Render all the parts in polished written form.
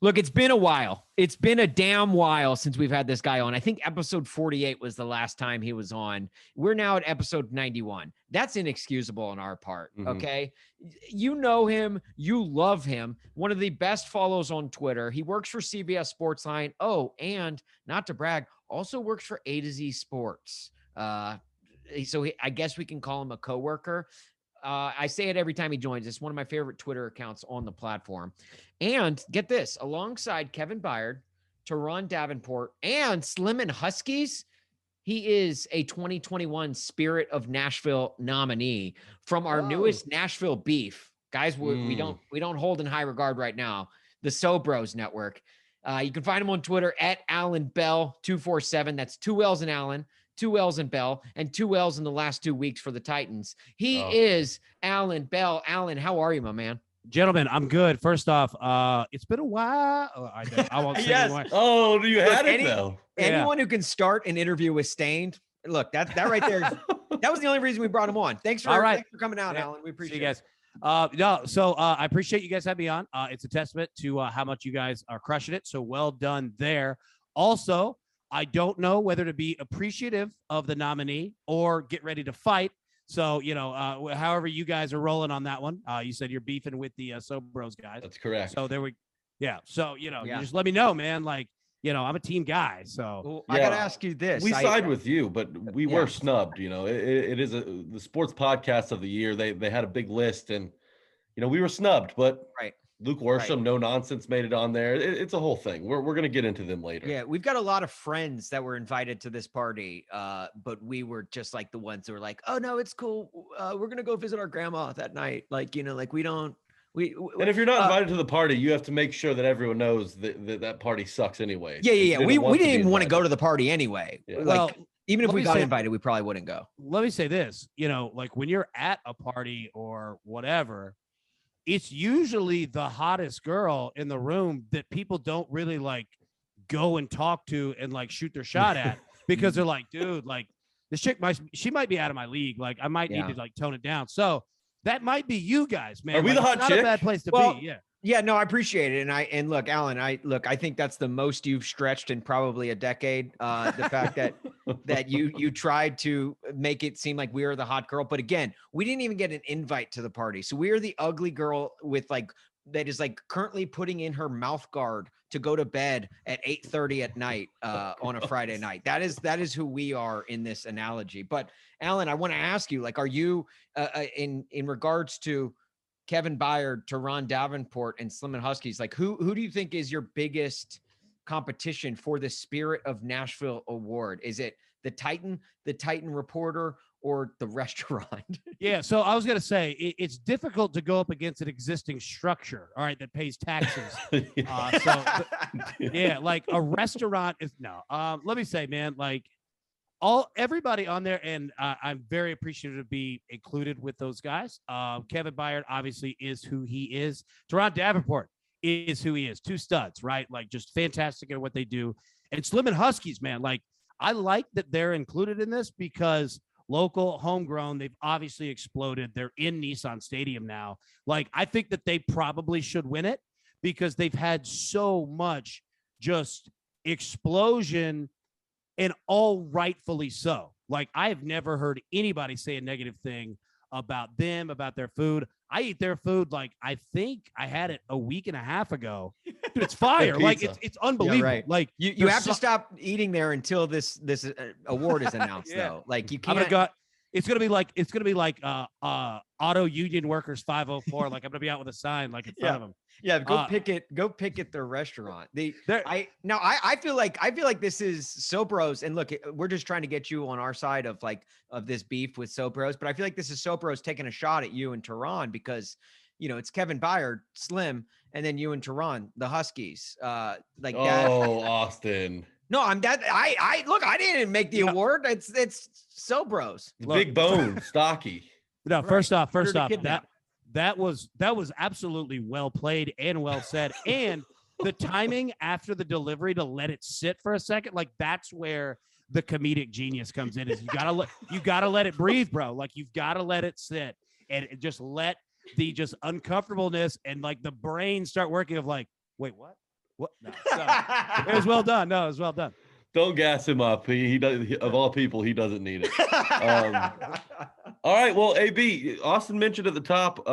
Look, it's been a while. It's been a damn while since we've had this guy on. I think episode 48 was the last time he was on. We're now at episode 91. That's inexcusable on our part, okay? You know him. You love him. One of the best follows on Twitter. He works for CBS Sportsline. Oh, and not to brag, also works for A to Z Sports. I guess we can call him a coworker. I say it every time he joins. It's one of my favorite Twitter accounts on the platform. And get this, alongside Kevin Byard, Teron Davenport, and Slim and Huskies, he is a 2021 Spirit of Nashville nominee from our newest Nashville beef. Guys, we don't hold in high regard right now. The Sobros Network. You can find him on Twitter at Allan Bell 247. That's 2 L's in Allen, 2 L's in Bell, and 2 L's in the last 2 weeks for the Titans. He is Allan Bell. Allan, how are you, my man? Gentlemen, I'm good. First off, it's been a while. I won't say anymore. Oh, do you have it though? Anyone who can start an interview with Stained, look, that right there, that was the only reason we brought him on. Thanks for coming out, Allan. We appreciate it. So I appreciate you guys having me on. It's a testament to how much you guys are crushing it. So well done there. Also, I don't know whether to be appreciative of the nominee or get ready to fight. So, however you guys are rolling on that one. You said you're beefing with the Sobros guys. That's correct. So So, you just let me know, man. Like, I'm a team guy. So I got to ask you this. We side with you, but we were snubbed. It is the sports podcast of the year. They had a big list and, we were snubbed, but Luke Worsham, no nonsense, made it on there. It's a whole thing. We're going to get into them later. Yeah, we've got a lot of friends that were invited to this party, but we were just like the ones who were like, "Oh no, it's cool. We're going to go visit our grandma that night." Like, we don't. And if you're not invited to the party, you have to make sure that everyone knows that party sucks anyway. Yeah. We didn't even want to go to the party anyway. Yeah. Like, even if we got invited, we probably wouldn't go. Let me say this, like when you're at a party or whatever, it's usually the hottest girl in the room that people don't really like go and talk to and like shoot their shot at because they're like, dude, like this chick she might be out of my league. Like I might need to like tone it down. So that might be you guys, man. Are we the hot chick? Not a bad place to be. Yeah. Yeah, no, I appreciate it. And look, Allan, I think that's the most you've stretched in probably a decade. The fact that you tried to make it seem like we were the hot girl. But again, we didn't even get an invite to the party. So we are the ugly girl with that is currently putting in her mouth guard to go to bed at 8:30 at night on a Friday night. That is who we are in this analogy. But Allan, I want to ask you, are you in regards to Kevin Byard, Teron Davenport, and Slim and Huskies, who do you think is your biggest competition for the Spirit of Nashville award? Is it the Titan reporter, or the restaurant? Yeah, so I was going to say, it's difficult to go up against an existing structure, all right, that pays taxes. Like a restaurant is, no. Let me say, man, everybody on there, and I'm very appreciative to be included with those guys. Kevin Byard obviously is who he is. Teron Davenport is who he is. 2 studs, right? Like just fantastic at what they do. And Slim and Huskies, man, I like that they're included in this because local, homegrown, they've obviously exploded. They're in Nissan Stadium now. I think that they probably should win it because they've had so much just explosion, and all rightfully so. I have never heard anybody say a negative thing about them, about their food. I eat their food. I think I had it a week and a half ago. Dude, it's fire. It's unbelievable. Yeah, right. You have to stop eating there until this award is announced though. You can't. It's gonna be like Auto Union Workers 504. I'm gonna be out with a sign in front of them. Yeah, go picket their restaurant. I feel like this is Sobros, and look, we're just trying to get you on our side of this beef with Sobros, but I feel like this is Sobros taking a shot at you and Teron because it's Kevin Byard, Slim, and then you and Teron, the Huskies. Oh, Austin. No, I didn't make the award. It's Sobros. Big bone, stocky. No, first off, that was absolutely well played and well said. And the timing after the delivery to let it sit for a second, that's where the comedic genius comes in. Is you gotta let it breathe, bro. You've got to let it sit and just let the uncomfortableness and the brain start working of wait, what? What? No, it was well done. No, it was well done. Don't gas him up. He does. Of all people, he doesn't need it. All right. Well, AB, Austin mentioned at the top,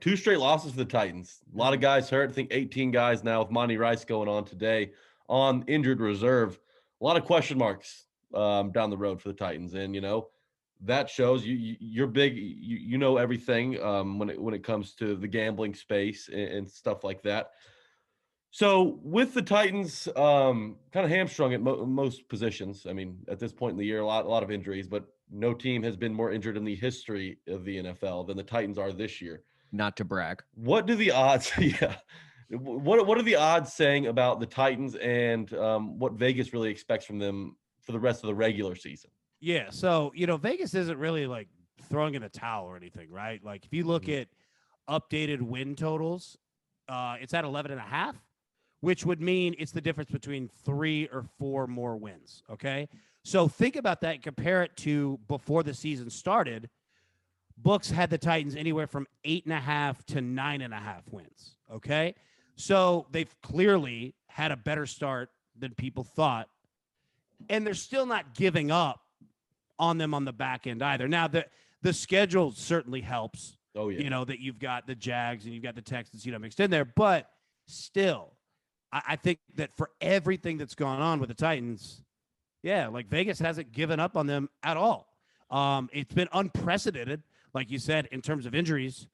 2 straight losses for the Titans. A lot of guys hurt. I think 18 guys now with Monty Rice going on today on injured reserve. A lot of question marks down the road for the Titans, and that shows you're big. You know everything when it comes to the gambling space and stuff like that. So with the Titans, kind of hamstrung at most positions. I mean, at this point in the year, a lot of injuries, but no team has been more injured in the history of the NFL than the Titans are this year. Not to brag. What do the odds? Yeah. What are the odds saying about the Titans and what Vegas really expects from them for the rest of the regular season? Yeah. So, Vegas isn't really like throwing in a towel or anything, right? Like if you look at updated win totals, it's at 11.5. Which would mean it's the difference between 3 or 4 more wins. Okay. So think about that and compare it to before the season started. Books had the Titans anywhere from 8.5 to 9.5 wins. Okay. So they've clearly had a better start than people thought. And they're still not giving up on them on the back end either. Now, the schedule certainly helps. Oh, yeah. That you've got the Jags and you've got the Texans, mixed in there. But still, I think that for everything that's gone on with the Titans, like Vegas hasn't given up on them at all. It's been unprecedented, like you said, in terms of injuries,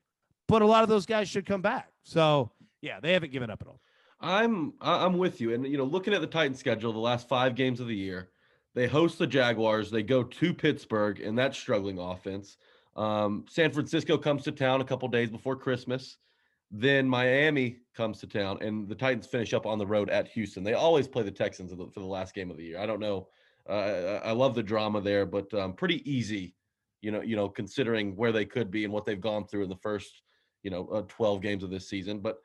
but a lot of those guys should come back. So, they haven't given up at all. I'm with you. And, looking at the Titans schedule, the last 5 games of the year, they host the Jaguars. They go to Pittsburgh, and that's struggling offense. San Francisco comes to town a couple days before Christmas. Then Miami comes to town, and the Titans finish up on the road at Houston. They always play the Texans for the last game of the year. I don't know. I love the drama there, but pretty easy, considering where they could be and what they've gone through in the first, 12 games of this season. But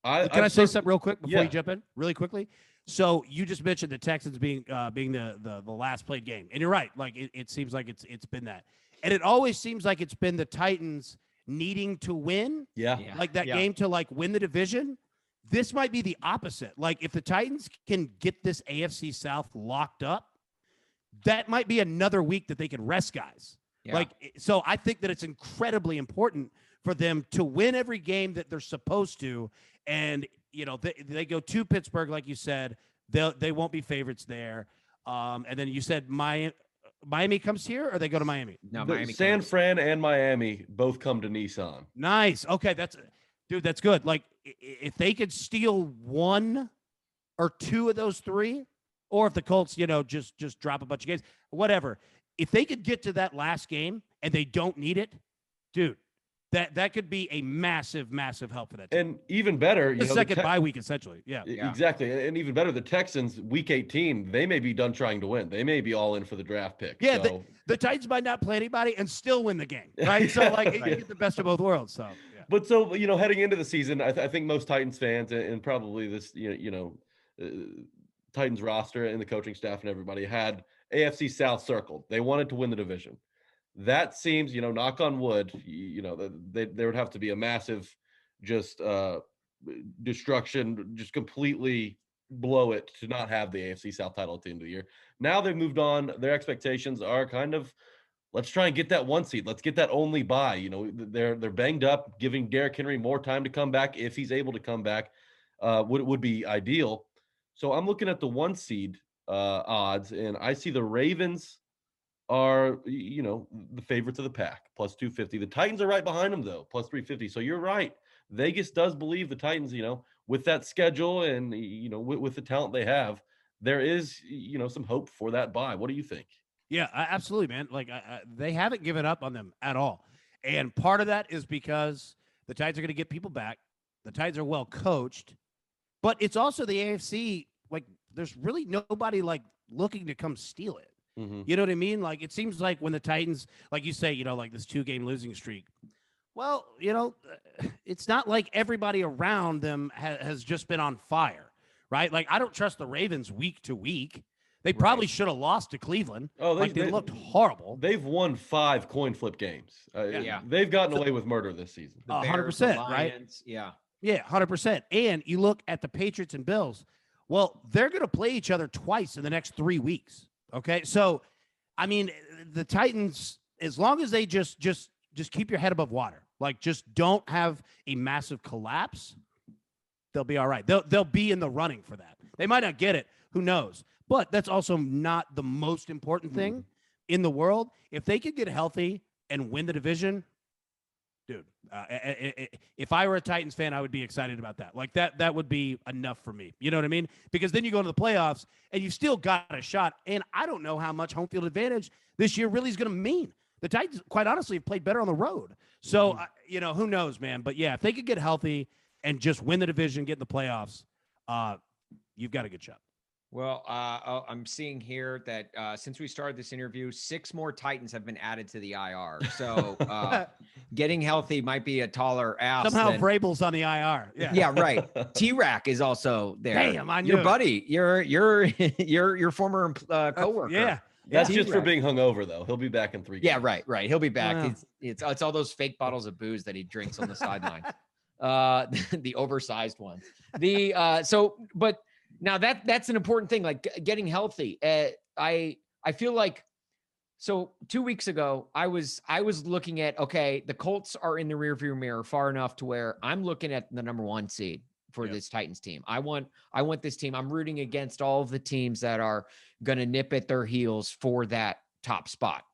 can I say something real quick before you jump in? Really quickly. So you just mentioned the Texans being the last played game, and you're right. Like it seems like it's been that, and it always seems like it's been the Titans needing to win, like that game to like win the division. This might be the opposite. Like if the Titans can get this AFC South locked up, that might be another week that they can rest guys. So I think that it's incredibly important for them to win every game that they're supposed to. And, they go to Pittsburgh, like you said, they won't be favorites there. And then you said Miami comes here, or they go to Miami? No, Miami. San Fran and Miami both come to Nissan. Nice. Okay, that's good. Like if they could steal 1 or 2 of those 3, or if the Colts, just drop a bunch of games, whatever. If they could get to that last game and they don't need it, dude, that could be a massive, massive help for that team. And even better, the second bye week, essentially. Yeah, exactly. And even better, the Texans, week 18, they may be done trying to win. They may be all in for the draft pick. Yeah, so. The Titans might not play anybody and still win the game, right? So, you get the best of both worlds. So, But so, heading into the season, I think most Titans fans and probably this, Titans roster and the coaching staff and everybody had AFC South circled. They wanted to win the division. That seems, knock on wood, there would have to be a massive just destruction, just completely blow it to not have the AFC South title at the end of the year. Now they've moved on. Their expectations are kind of, let's try and get that 1 seed. Let's get that only bye. They're banged up. Giving Derrick Henry more time to come back, if he's able to come back, would be ideal. So I'm looking at the 1 seed odds, and I see the Ravens are, the favorites of the pack, plus 250. The Titans are right behind them, though, plus 350. So you're right. Vegas does believe the Titans, with that schedule and, with the talent they have, there is, some hope for that bye. What do you think? Yeah, absolutely, man. Like they haven't given up on them at all. And part of that is because the Titans are going to get people back. The Titans are well coached, but it's also the AFC. Like there's really nobody like looking to come steal it. Mm-hmm. You know what I mean? Like it seems like when the Titans, like you say, like this 2-game losing streak. Well, it's not like everybody around them has just been on fire, right? Like I don't trust the Ravens week to week. They probably should have lost to Cleveland. Oh, they looked horrible. They've won 5 coin flip games. They've gotten away with murder this season. 100%, right? Yeah. Yeah, 100%. And you look at the Patriots and Bills. Well, they're going to play each other twice in the next 3 weeks. Okay, so I mean, the Titans, as long as they just keep your head above water, like just don't have a massive collapse, they'll be all right. They'll be in the running for that. They might not get it. Who knows? But that's also not the most important thing in the world. If they could get healthy and win the division, dude, if I were a Titans fan, I would be excited about that. Like that would be enough for me. You know what I mean? Because then you go to the playoffs and you still got a shot. And I don't know how much home field advantage this year really is going to mean. The Titans, quite honestly, have played better on the road. So, who knows, man? But yeah, if they could get healthy and just win the division, get in the playoffs, you've got a good shot. Well, I'm seeing here that since we started this interview, 6 more Titans have been added to the IR. So getting healthy might be a taller ask. Somehow Vrabel's on the IR. Yeah, right. T-Rack is also there. Damn, I knew your buddy, your former coworker. Yeah. That's just for being hungover, though. He'll be back in 3 games. Yeah, right. He'll be back. Wow. It's all those fake bottles of booze that he drinks on the sideline. The oversized ones. But now that's an important thing, like getting healthy. I feel like, so 2 weeks ago, I was looking at, okay, the Colts are in the rearview mirror far enough to where I'm looking at the number 1 seed for this Titans team. I want this team. I'm rooting against all of the teams that are going to nip at their heels for that top spot.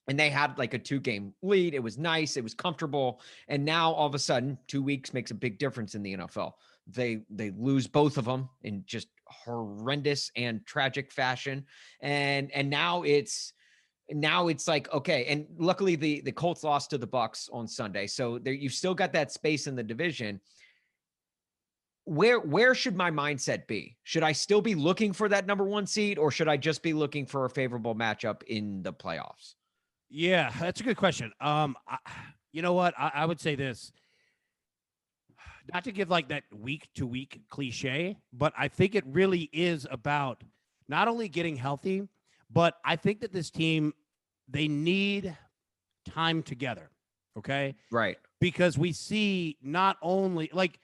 And they had like a 2-game lead. It was nice. It was comfortable. And now all of a sudden, 2 weeks makes a big difference in the NFL. They lose both of them in just horrendous and tragic fashion. And now it's like, okay. And luckily the Colts lost to the Bucs on Sunday. So there, you've still got that space in the division. Where should my mindset be? Should I still be looking for that number 1 seed, or should I just be looking for a favorable matchup in the playoffs? Yeah, that's a good question. You know what? I would say this, not to give like that week to week cliche, but I think it really is about not only getting healthy, but I think that this team, they need time together. Okay. Right. Because we see not only like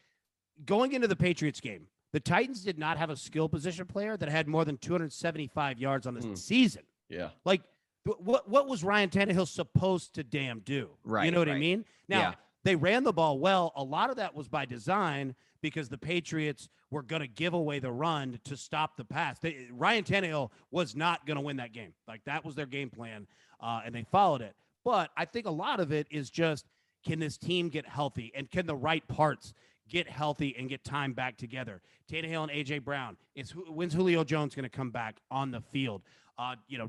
going into the Patriots game, the Titans did not have a skill position player that had more than 275 yards on the season. Yeah. Like, what was Ryan Tannehill supposed to damn do? Right. You know what I mean? Now, they ran the ball well. A lot of that was by design because the Patriots were going to give away the run to stop the pass. Ryan Tannehill was not going to win that game. Like, that was their game plan, and they followed it. But I think a lot of it is just, can this team get healthy, and can the right parts get healthy and get time back together? Tannehill and A.J. Brown. When's Julio Jones going to come back on the field?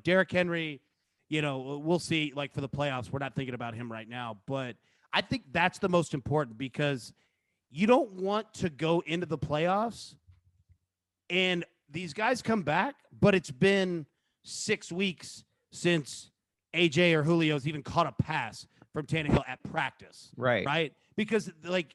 Derrick Henry, we'll see. Like, for the playoffs, we're not thinking about him right now. But I think that's the most important, because you don't want to go into the playoffs and these guys come back, but it's been 6 weeks since A.J. or Julio's even caught a pass from Tannehill at practice. Right? Because, like,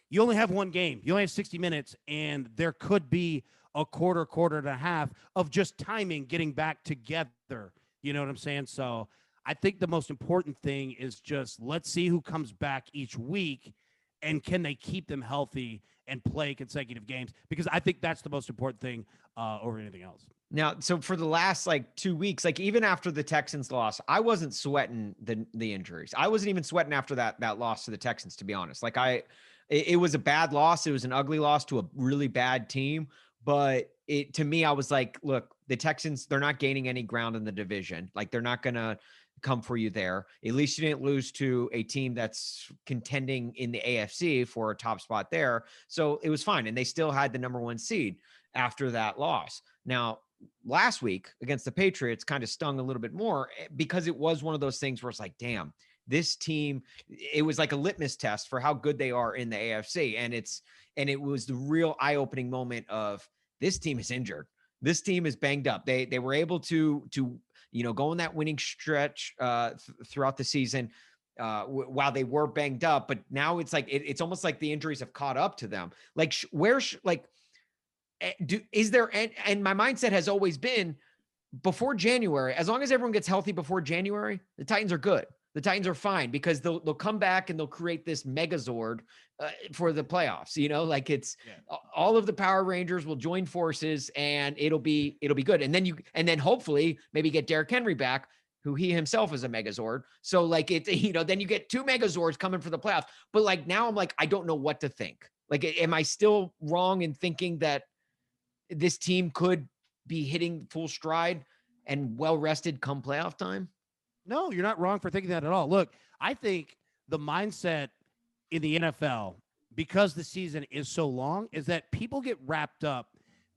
you only have one game. You only have 60 minutes, and there could be a quarter and a half of just timing getting back together. You know what I'm saying? So I think the most important thing is just let's see who comes back each week, and can they keep them healthy and play consecutive games? Because I think that's the most important thing over anything else. Now, so for the last 2 weeks, even after the Texans loss, I wasn't sweating the injuries. I wasn't even sweating after that loss to the Texans, to be honest. It was a bad loss. It was an ugly loss to a really bad team. But to me, I was like, look, the Texans, they're not gaining any ground in the division. They're not going to come for you there. At least you didn't lose to a team that's contending in the AFC for a top spot there. So it was fine. And they still had the number 1 seed after that loss. Now, last week against the Patriots kind of stung a little bit more, because it was one of those things where it's like, damn, this team, it was like a litmus test for how good they are in the AFC. And it was the real eye-opening moment of, this team is injured. This team is banged up. They were able to go in that winning stretch throughout the season while they were banged up. But now it's like, it's almost like the injuries have caught up to them. Is there, and my mindset has always been, before January, as long as everyone gets healthy before January, the Titans are good. The Titans are fine because they'll come back and they'll create this Megazord for the playoffs. Like it's all of the Power Rangers will join forces and it'll be good. And then hopefully maybe get Derrick Henry back, who he himself is a Megazord. So like then you get 2 Megazords coming for the playoffs. But like now I'm like, I don't know what to think. Like, am I still wrong in thinking that this team could be hitting full stride and well rested come playoff time? No, you're not wrong for thinking that at all. Look, I think the mindset in the NFL, because the season is so long, is that people get wrapped up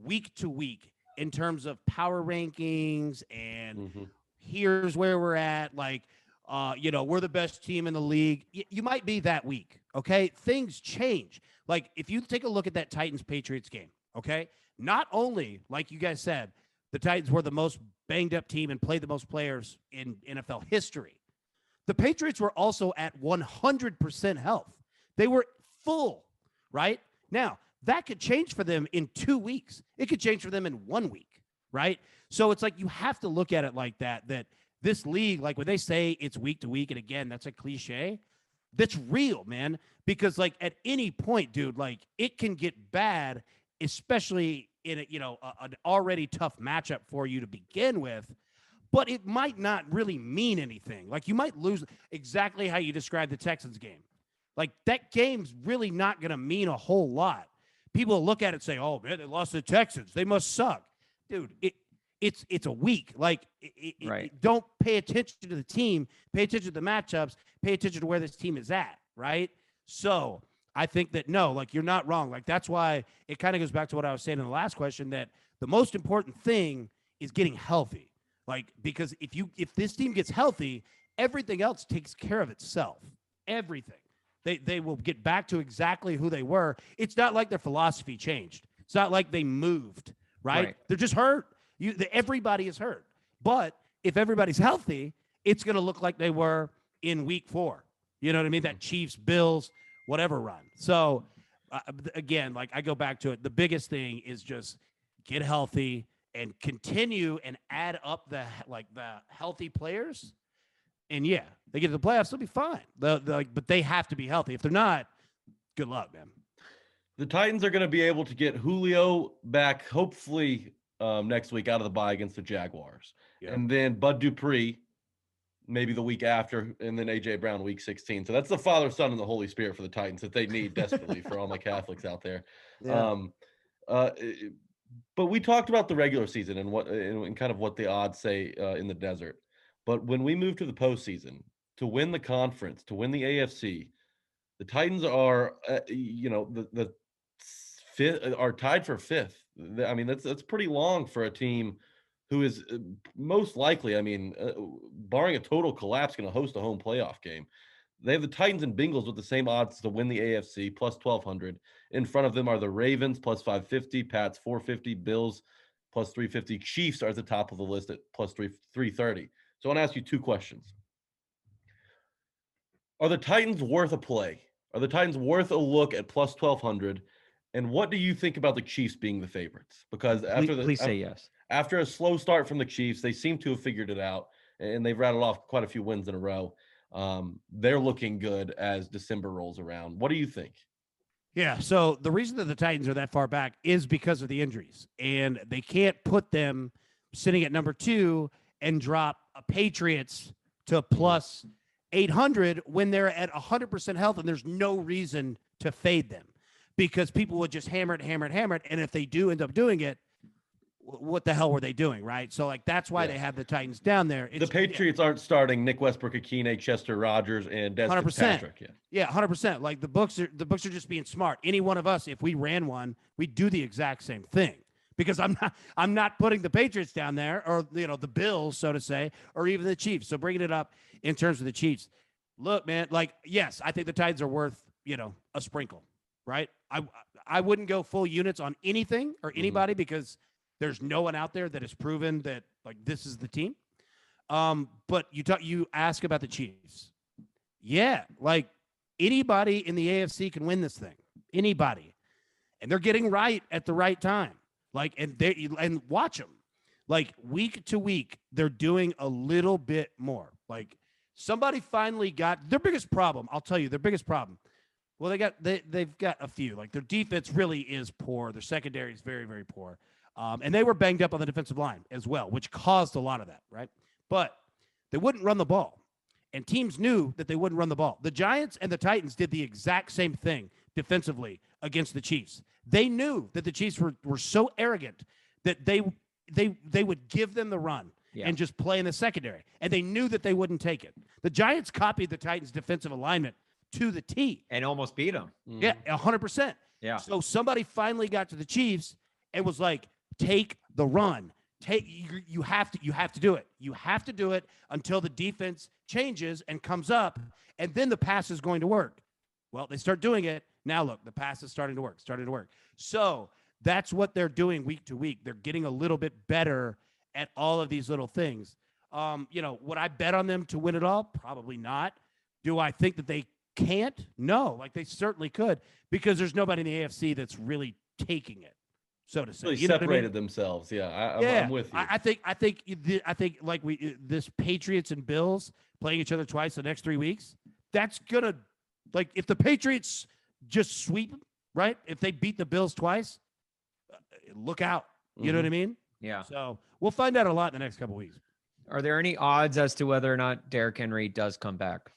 week to week in terms of power rankings and here's where we're at. Like, we're the best team in the league. You might be that week. Okay. Things change. Like if you take a look at that Titans-Patriots game, okay, not only, like you guys said, the Titans were the most banged up team and played the most players in NFL history. The Patriots were also at 100% health. They were full, right? Now, that could change for them in 2 weeks. It could change for them in 1 week, right? So it's like you have to look at it like that this league, like when they say it's week to week, and again, that's a cliche, that's real, man. Because like at any point, dude, like it can get bad, especially in an already tough matchup for you to begin with, but it might not really mean anything. Like you might lose exactly how you described the Texans game. Like that game's really not going to mean a whole lot. People look at it and say, oh man, they lost to the Texans. They must suck. Dude, it's a week. Like don't pay attention to the team, pay attention to the matchups, pay attention to where this team is at. Right. So I think that, no, like you're not wrong. Like that's why it kind of goes back to what I was saying in the last question, that the most important thing is getting healthy. Like, because if this team gets healthy, everything else takes care of itself. Everything. They will get back to exactly who they were. It's not like their philosophy changed. It's not like they moved, right? They're just hurt. Everybody is hurt. But if everybody's healthy, it's going to look like they were in week 4. You know what I mean? That Chiefs, Bills, whatever run. So again, like I go back to it. The biggest thing is just get healthy and continue and add up the healthy players. And yeah, they get to the playoffs, they'll be fine. But they have to be healthy. If they're not, good luck, man. The Titans are going to be able to get Julio back, hopefully next week out of the bye against the Jaguars. Yeah. And then Bud Dupree maybe the week after, and then A.J. Brown week 16. So that's the Father, Son, and the Holy Spirit for the Titans that they need desperately for all my Catholics out there. Yeah. But we talked about the regular season and kind of what the odds say in the desert. But when we move to the postseason, to win the conference, to win the AFC, the Titans are, the fifth, are tied for 5th. I mean, that's pretty long for a team who is most likely, barring a total collapse, going to host a home playoff game. They have the Titans and Bengals with the same odds to win the AFC, plus 1,200. In front of them are the Ravens, plus 550, Pats, 450, Bills, plus 350. Chiefs are at the top of the list at plus 330. So I want to ask you 2 questions. Are the Titans worth a play? Are the Titans worth a look at plus 1,200? And what do you think about the Chiefs being the favorites? Because please say yes. After a slow start from the Chiefs, they seem to have figured it out, and they've rattled off quite a few wins in a row. They're looking good as December rolls around. What do you think? Yeah, so the reason that the Titans are that far back is because of the injuries, and they can't put them sitting at number 2 and drop a Patriots to plus 800 when they're at 100% health, and there's no reason to fade them because people would just hammer it, and if they do end up doing it, what the hell were they doing, right? So, like, that's why they have the Titans down there. The Patriots aren't starting Nick Westbrook-Akine, Chester Rogers, and Des Fitzpatrick. Yeah, 100%. Like, the books are just being smart. Any one of us, if we ran one, we'd do the exact same thing. Because I'm not putting the Patriots down there, or the Bills, so to say, or even the Chiefs. So bringing it up in terms of the Chiefs, look, man, like, yes, I think the Titans are worth a sprinkle, right? I wouldn't go full units on anything or anybody because there's no one out there that has proven that like this is the team. But you ask about the Chiefs, yeah, like anybody in the AFC can win this thing, anybody, and they're getting right at the right time. Like, and watch them, like week to week, they're doing a little bit more. Like Somebody finally got their biggest problem. I'll tell you their biggest problem. Well, they've got a few. Like their defense really is poor. Their secondary is very, very poor. And they were banged up on the defensive line as well, which caused a lot of that, right? But they wouldn't run the ball. And teams knew that they wouldn't run the ball. The Giants and the Titans did the exact same thing defensively against the Chiefs. They knew that the Chiefs were so arrogant that they would give them the run and just play in the secondary. And they knew that they wouldn't take it. The Giants copied the Titans' defensive alignment to the T. And almost beat them. Yeah, 100%. Yeah. So somebody finally got to the Chiefs and was like, take the run. You have to do it. You have to do it until the defense changes and comes up, and then the pass is going to work. Well, they start doing it. Now look, the pass is starting to work. So that's what they're doing week to week. They're getting a little bit better at all of these little things. Would I bet on them to win it all? Probably not. Do I think that they can't? No, like they certainly could, because there's nobody in the AFC that's really taking it, so to say. Really separated themselves. Yeah, I'm with you. I think like this Patriots and Bills playing each other twice the next 3 weeks. That's gonna, like, if the Patriots just sweep, right? If they beat the Bills twice, look out. You know what I mean? Yeah. So we'll find out a lot in the next couple of weeks. Are there any odds as to whether or not Derrick Henry does come back?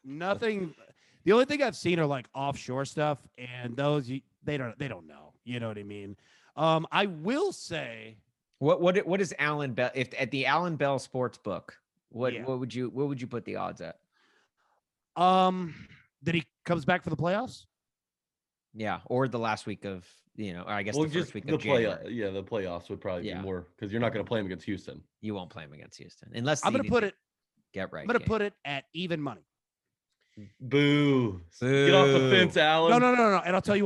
Nothing. The only thing I've seen are like offshore stuff, and those they don't know. You know what I mean? I will say, what is Allan Bell? If at the Allan Bell sports book, what would you put the odds at? That he comes back for the playoffs? Yeah, or the last week of, I guess the first week of January. The playoffs would probably be more, because you're not going to play him against Houston. You won't play him against Houston unless I'm going to put it. Get right. I'm going to put it at even money. Boo. Get off the fence, Allan. No. And I'll tell you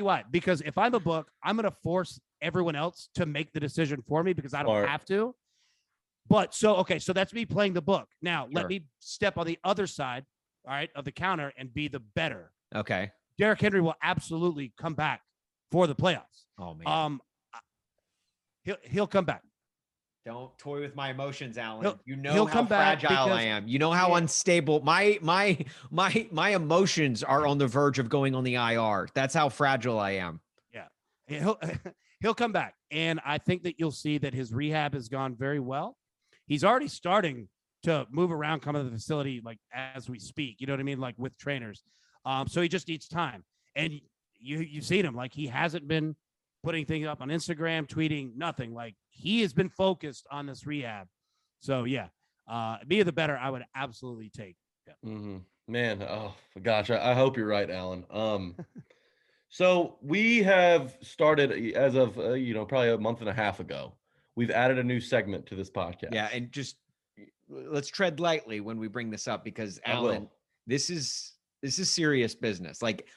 why. Because if I'm a book, I'm going to force everyone else to make the decision for me, because I don't have to. But so that's me playing the book. Now, let me step on the other side, all right, of the counter and be the better. Okay. Derrick Henry will absolutely come back for the playoffs. Oh, man. He'll come back. Don't toy with my emotions, Allan. He'll how fragile I am. You know how unstable my emotions are on the verge of going on the IR. That's how fragile I am. Yeah. He'll come back. And I think that you'll see that his rehab has gone very well. He's already starting to move around, come to the facility like as we speak. You know what I mean? Like with trainers. So he just needs time. And you've seen him, like he hasn't been putting things up on Instagram, tweeting, nothing. Like he has been focused on this rehab. So be the better, I would absolutely take. Yeah. Mm-hmm. Man, oh gosh, I hope you're right, Allan. So we have started as of probably a month and a half ago. We've added a new segment to this podcast. Yeah, and just let's tread lightly when we bring this up, because Allan, this is serious business. Like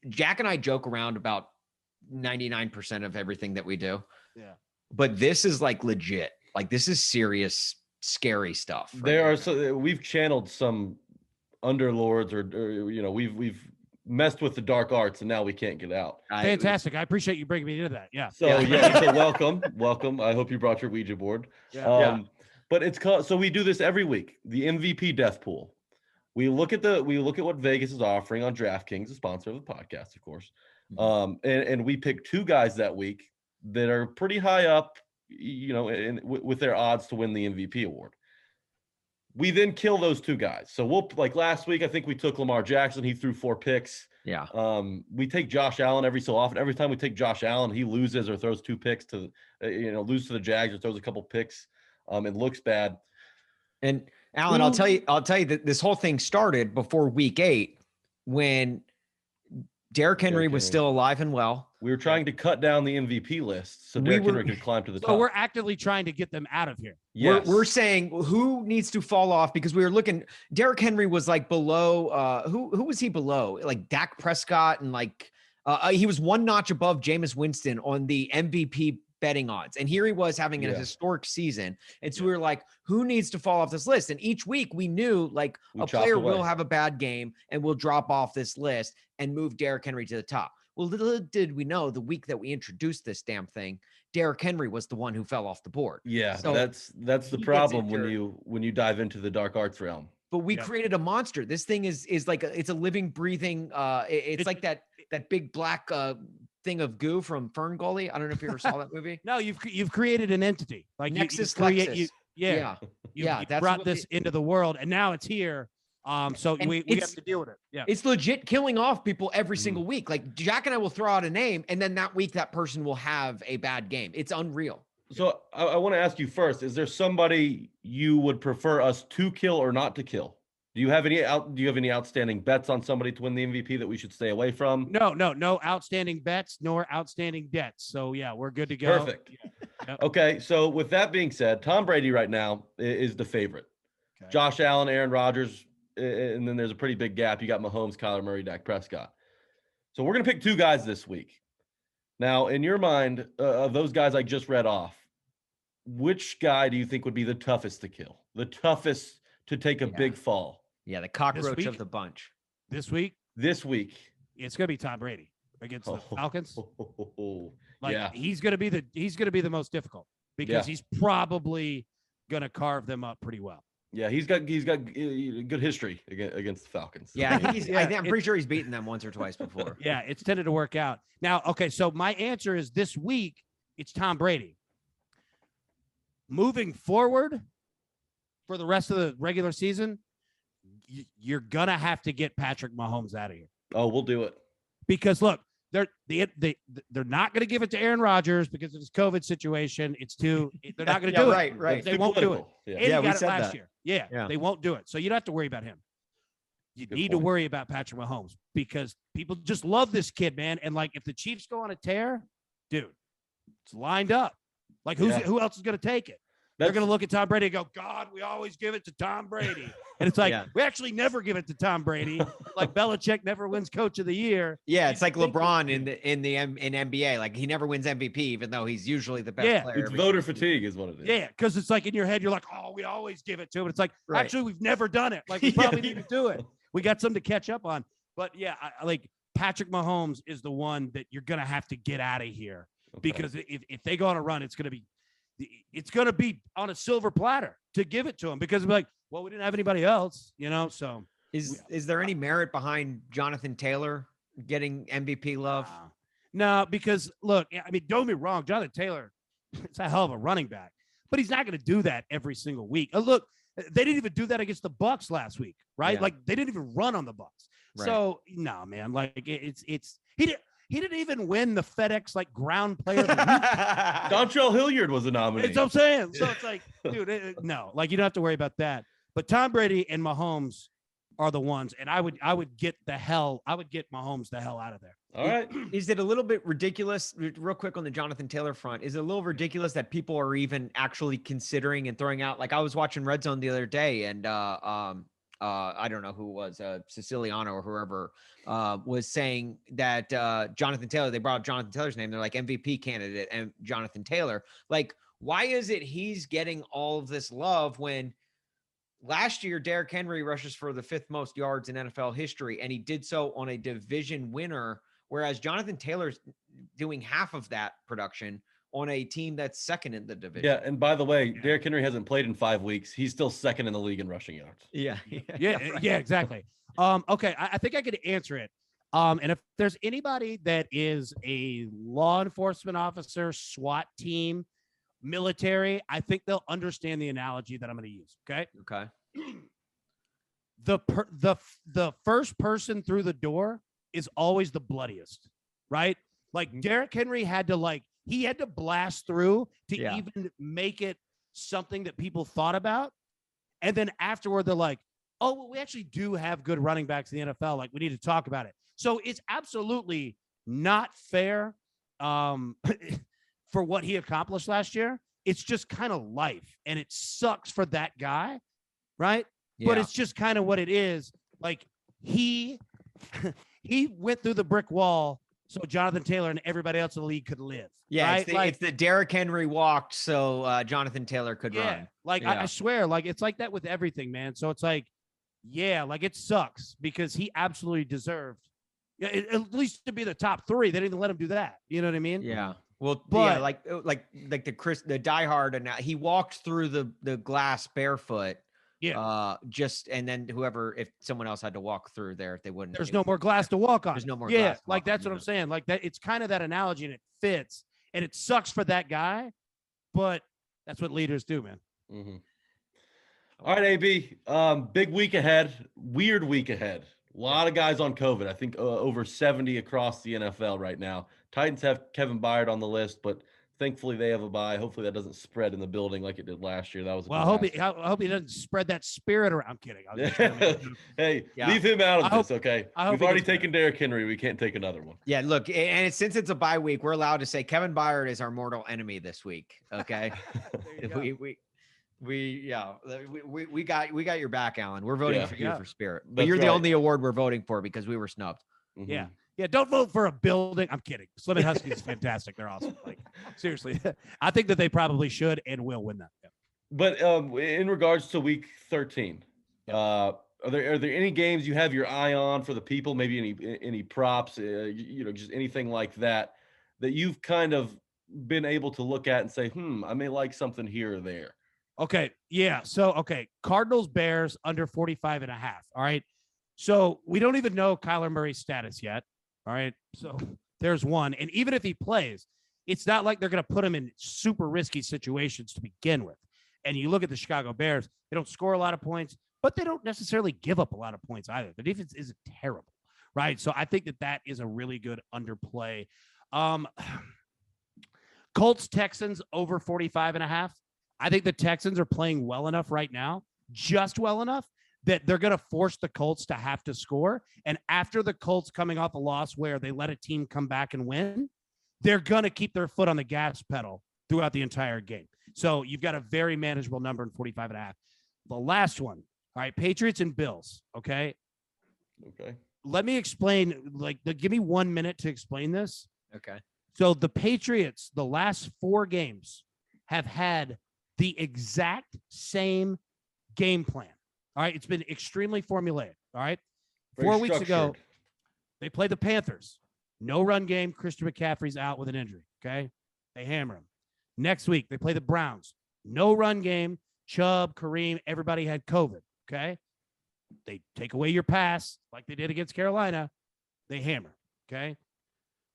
Jack and I joke around about 99% of everything that we do. Yeah. But this is like legit. Like this is serious, scary stuff. We've channeled some underlords or we've messed with the dark arts, and now we can't get out. Fantastic. I appreciate you bringing me into that. Yeah. So welcome. I hope you brought your Ouija board. Yeah. But it's called, so we do this every week, the MVP death pool. We look at what Vegas is offering on DraftKings, a sponsor of the podcast, of course. And we pick two guys that week that are pretty high up, with their odds to win the MVP award. We then kill those two guys. So like last week, I think we took Lamar Jackson. He threw 4 picks. Yeah. We take Josh Allen every so often. Every time we take Josh Allen, he loses or throws 2 picks loses to the Jags or throws a couple picks. It looks bad. And Allan, I'll tell you that this whole thing started before week 8 when Derrick Henry was still alive and well. We were trying to cut down the MVP list so Derrick Henry could climb to the top. So we're actively trying to get them out of here. Yes. We're saying who needs to fall off, because we were looking. Derrick Henry was like below. Who was he below? Like Dak Prescott, and like he was one notch above Jameis Winston on the MVP betting odds. And here he was having a historic season. And so we were like, who needs to fall off this list? And each week we knew like a player will have a bad game and will drop off this list and move Derrick Henry to the top. Well, little did we know the week that we introduced this damn thing, Derrick Henry was the one who fell off the board. Yeah, so that's the problem when you dive into the dark arts realm. But we created a monster. This thing is like it's a living, breathing. It's like that big black thing of goo from Fern Gully. I don't know if you ever saw that movie. No, you've created an entity. Like Nexus you that's brought this into the world, and now it's here. So we have to deal with it. Yeah, it's legit killing off people every single week. Like Jack and I will throw out a name, and then that week that person will have a bad game. It's unreal. So I want to ask you first: is there somebody you would prefer us to kill or not to kill? Do you have any outstanding bets on somebody to win the MVP that we should stay away from? No outstanding bets nor outstanding debts. So yeah, we're good to go. Perfect. Yeah. Okay, so with that being said, Tom Brady right now is the favorite. Okay. Josh Allen, Aaron Rodgers, and then there's a pretty big gap. You got Mahomes, Kyler Murray, Dak Prescott. So we're gonna pick 2 guys this week. Now, in your mind, of those guys I just read off, which guy do you think would be the toughest to kill? The toughest to take a big fall? Yeah, the cockroach of the bunch. This week, it's gonna be Tom Brady against the Falcons. He's gonna be the most difficult because he's probably gonna carve them up pretty well. Yeah, he's got good history against the Falcons. Yeah, I'm pretty sure he's beaten them once or twice before. Yeah, it's tended to work out. Now, okay, so my answer is this week it's Tom Brady. Moving forward for the rest of the regular season, you're gonna have to get Patrick Mahomes out of here. Oh, we'll do it. Because look, they're not gonna give it to Aaron Rodgers because of his COVID situation. They're not gonna do it. Right. They won't do it. Yeah, and he got it last year. Yeah, they won't do it. So you don't have to worry about him. You need to worry about Patrick Mahomes because people just love this kid, man. And like, if the Chiefs go on a tear, dude, it's lined up. Like, who else is gonna take it? They're going to look at Tom Brady and go, God, we always give it to Tom Brady. And it's like, we actually never give it to Tom Brady. Like Belichick never wins Coach of the Year. Yeah, it's like LeBron in NBA. Like, he never wins MVP, even though he's usually the best player. It's voter fatigue is what it is. Yeah, because it's like in your head, you're like, oh, we always give it to him. It's like, actually, we've never done it. Like, we probably need to do it. We got something to catch up on. But, yeah, like Patrick Mahomes is the one that you're going to have to get out of here. Okay. Because if they go on a run, it's going to be on a silver platter to give it to him because we're like, well, we didn't have anybody else, so is there any merit behind Jonathan Taylor getting MVP love? No, because look, I mean, don't be wrong. Jonathan Taylor, it's a hell of a running back, but he's not going to do that every single week. Look, they didn't even do that against the Bucs last week, right? Yeah. Like they didn't even run on the Bucs. Right. So no, man, like he didn't even win the FedEx ground player of the week. Dontrell Hilliard was a nominee. That's what I'm saying. So it's like, dude, no, you don't have to worry about that. But Tom Brady and Mahomes are the ones, and I would get Mahomes the hell out of there. All right. Is it a little bit ridiculous, real quick on the Jonathan Taylor front, is it a little ridiculous that people are even actually considering and throwing out, like I was watching Red Zone the other day and I don't know who it was, Siciliano or whoever was saying that Jonathan Taylor, they brought up Jonathan Taylor's name. They're like MVP candidate and Jonathan Taylor. Like, why is it he's getting all of this love when last year Derrick Henry rushes for the 5th most yards in NFL history, and he did so on a division winner, whereas Jonathan Taylor's doing half of that production on a team that's second in the division. Yeah, and by the way, Derrick Henry hasn't played in 5 weeks. He's still second in the league in rushing yards. Yeah, exactly. Okay, I think I could answer it. And if there's anybody that is a law enforcement officer, SWAT team, military, I think they'll understand the analogy that I'm going to use. Okay. The first person through the door is always the bloodiest, right? Like Derrick Henry had to blast through to even make it something that people thought about. And then afterward, they're like, oh, well, we actually do have good running backs in the NFL. Like, we need to talk about it. So it's absolutely not fair for what he accomplished last year. It's just kind of life. And it sucks for that guy, right? Yeah. But it's just kind of what it is. Like, he went through the brick wall so Jonathan Taylor and everybody else in the league could live. Yeah, right? It's the Derrick Henry walked so Jonathan Taylor could run. I swear, it's like that with everything, man. So it's like, it sucks because he absolutely deserved, Yeah, at least to be the top 3. They didn't even let him do that. You know what I mean? Yeah. Well, but yeah, like the diehard, and he walks through the glass barefoot. Yeah. And then if someone else had to walk through there, they wouldn't. There's no more glass to walk on. There's no more yeah, glass. Like that's what I'm saying. Like that, it's kind of that analogy, and it fits, and it sucks for that guy, but that's what leaders do, man. Mm-hmm. All right, AB. Big week ahead. Weird week ahead. A lot of guys on COVID. I think over 70 across the NFL right now. Titans have Kevin Byard on the list, but thankfully they have a bye. Hopefully that doesn't spread in the building like it did last year. That was I hope he doesn't spread that spirit around. I'm kidding. Hey, leave him out of this, okay? We've already taken Derrick Henry. We can't take another one. Yeah, look, and since it's a bye week, we're allowed to say Kevin Byard is our mortal enemy this week. Okay, we got your back, Allan. We're voting for you for spirit, but you're the only award we're voting for because we were snubbed. Mm-hmm. Yeah, don't vote for a building. I'm kidding. Slim and Husky is fantastic. They're awesome. Like, seriously, I think that they probably should and will win that. Yeah. But in regards to week 13, are there any games you have your eye on for the people? Maybe any props, just anything like that you've kind of been able to look at and say, I may like something here or there. Okay. Yeah. So, Cardinals, Bears under 45.5. All right. So we don't even know Kyler Murray's status yet. All right. So there's one. And even if he plays, it's not like they're going to put him in super risky situations to begin with. And you look at the Chicago Bears, they don't score a lot of points, but they don't necessarily give up a lot of points either. The defense isn't terrible. Right. So I think that is a really good underplay. Colts, Texans over 45.5. I think the Texans are playing well enough right now, just well enough, that they're going to force the Colts to have to score. And after the Colts coming off a loss where they let a team come back and win, they're going to keep their foot on the gas pedal throughout the entire game. So you've got a very manageable number in 45.5. The last one. All right, Patriots and Bills. Okay. Let me explain. Give me 1 minute to explain this. Okay. So the Patriots, the last 4 games, have had the exact same game plan. All right. It's been extremely formulaic. All right. 4 weeks ago, they played the Panthers. No run game. Christian McCaffrey's out with an injury. Okay. They hammer him. Next week, they play the Browns. No run game. Chubb, Kareem, everybody had COVID. Okay. They take away your pass like they did against Carolina. They hammer. Okay.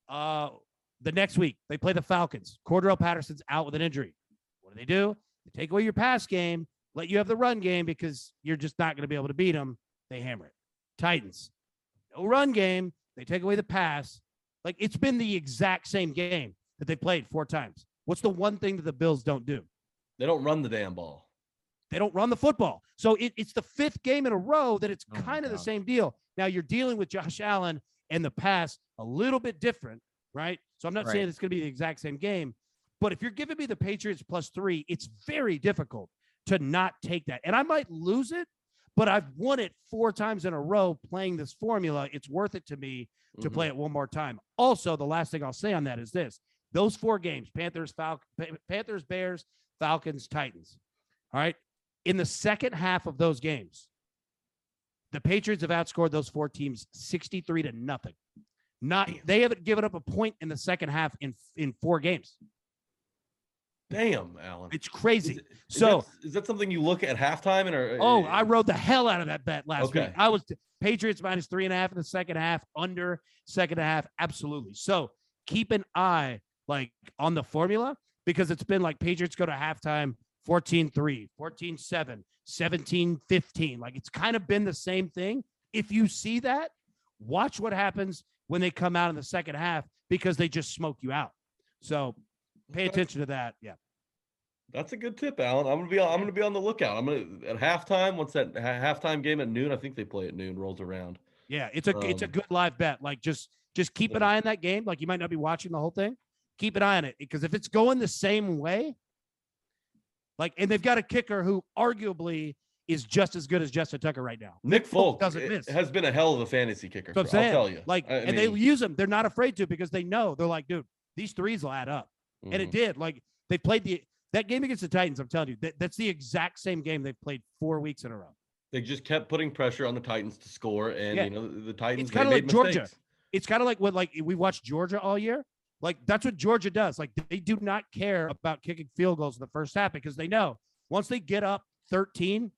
The next week, they play the Falcons. Cordell Patterson's out with an injury. What do? They take away your pass game, let you have the run game because you're just not going to be able to beat them. They hammer it. Titans, no run game. They take away the pass. Like, it's been the exact same game that they played 4 times. What's the one thing that the Bills don't do? They don't run the damn ball. They don't run the football. So it's the 5th game in a row that it's kind of the same deal. Now you're dealing with Josh Allen and the pass a little bit different, right? So I'm not saying it's going to be the exact same game, but if you're giving me the Patriots +3, it's very difficult to not take that. And I might lose it, but I've won it 4 times in a row playing this formula. It's worth it to me to play it one more time. Also, the last thing I'll say on that is this. Those 4 games, Panthers, Bears, Falcons, Titans. All right. In the second half of those games, the Patriots have outscored those 4 teams 63-0. They haven't given up a point in the second half in 4 games. Damn, Allan. It's crazy. Is that something you look at halftime? I rode the hell out of that bet last week. I was Patriots -3.5 in the second half, under second half. Absolutely. So keep an eye on the formula, because it's been like Patriots go to halftime 14-3, 14-7, 17-15. Like, it's kind of been the same thing. If you see that, watch what happens when they come out in the second half, because they just smoke you out. So pay attention to that. Yeah. That's a good tip, Allan. I'm gonna be on the lookout. At halftime, once that halftime game at noon, I think they play at noon, rolls around. Yeah, it's a good live bet. Like, just keep an eye on that game. Like, you might not be watching the whole thing. Keep an eye on it, because if it's going the same way, and they've got a kicker who arguably is just as good as Justin Tucker right now. Nick Folk doesn't miss. Has been a hell of a fantasy kicker. So I'll tell you. They use him. They're not afraid to, because they know. They're like, dude, these threes will add up. Mm-hmm. And it did. Like, they played that game against the Titans. I'm telling you, that's the exact same game they've played 4 weeks in a row. They just kept putting pressure on the Titans to score, and the Titans. It's kind of like Georgia. Mistakes. it's kind of like what we watched Georgia all year. Like that's what Georgia does. Like they do not care about kicking field goals in the first half because they know once they get up 13,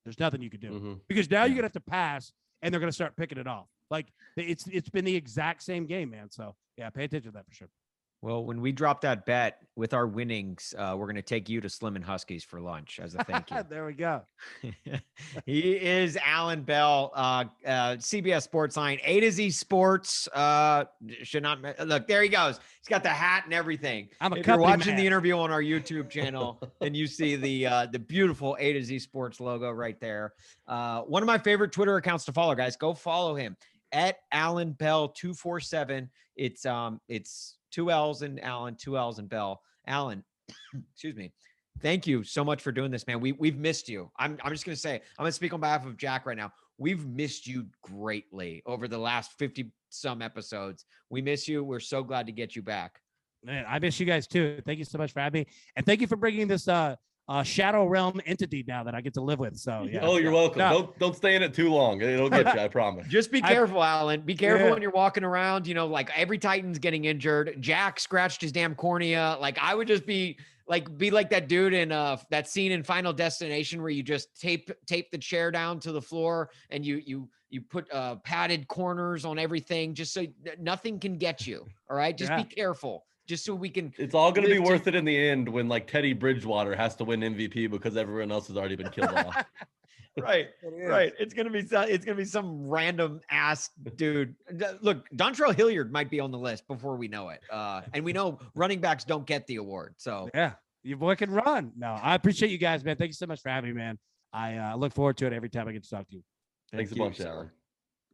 there's nothing you can do because now you're gonna have to pass and they're gonna start picking it off. Like it's been the exact same game, man. So yeah, pay attention to that for sure. Well, when we drop that bet with our winnings, we're going to take you to Slim and Huskies for lunch as a thank you. There we go. He is Allan Bell, CBS Sportsline, A to Z Sports. Should not look. There he goes. He's got the hat and everything. If you're watching the interview on our YouTube channel, then you see the beautiful A to Z Sports logo right there. One of my favorite Twitter accounts to follow, guys. Go follow him at Allan Bell 247. It's 2 L's in Allan, 2 L's in Bell. Allan, excuse me. Thank you so much for doing this, man. We've missed you. I'm just going to say, I'm going to speak on behalf of Jack right now. We've missed you greatly over the last 50 some episodes. We miss you. We're so glad to get you back. Man, I miss you guys too. Thank you so much for having me. And thank you for bringing this Shadow Realm entity now that I get to live with. So yeah. Oh, you're welcome. No. Don't stay in it too long. It'll get you, I promise. Just be careful, Allan. Be careful when you're walking around. You know, like every Titan's getting injured. Jack scratched his damn cornea. Like I would just be like that dude in that scene in Final Destination where you just tape the chair down to the floor and you put padded corners on everything just so nothing can get you. All right, just be careful. Just so we can. It's all going to be worth it in the end when like Teddy Bridgewater has to win MVP because everyone else has already been killed off. Right. It's gonna be some random ass dude. Look, Dontrell Hilliard might be on the list before we know it. And we know running backs don't get the award. So yeah, your boy can run. No, I appreciate you guys, man. Thank you so much for having me, man. I look forward to it every time I get to talk to you. Thanks a bunch, Allan.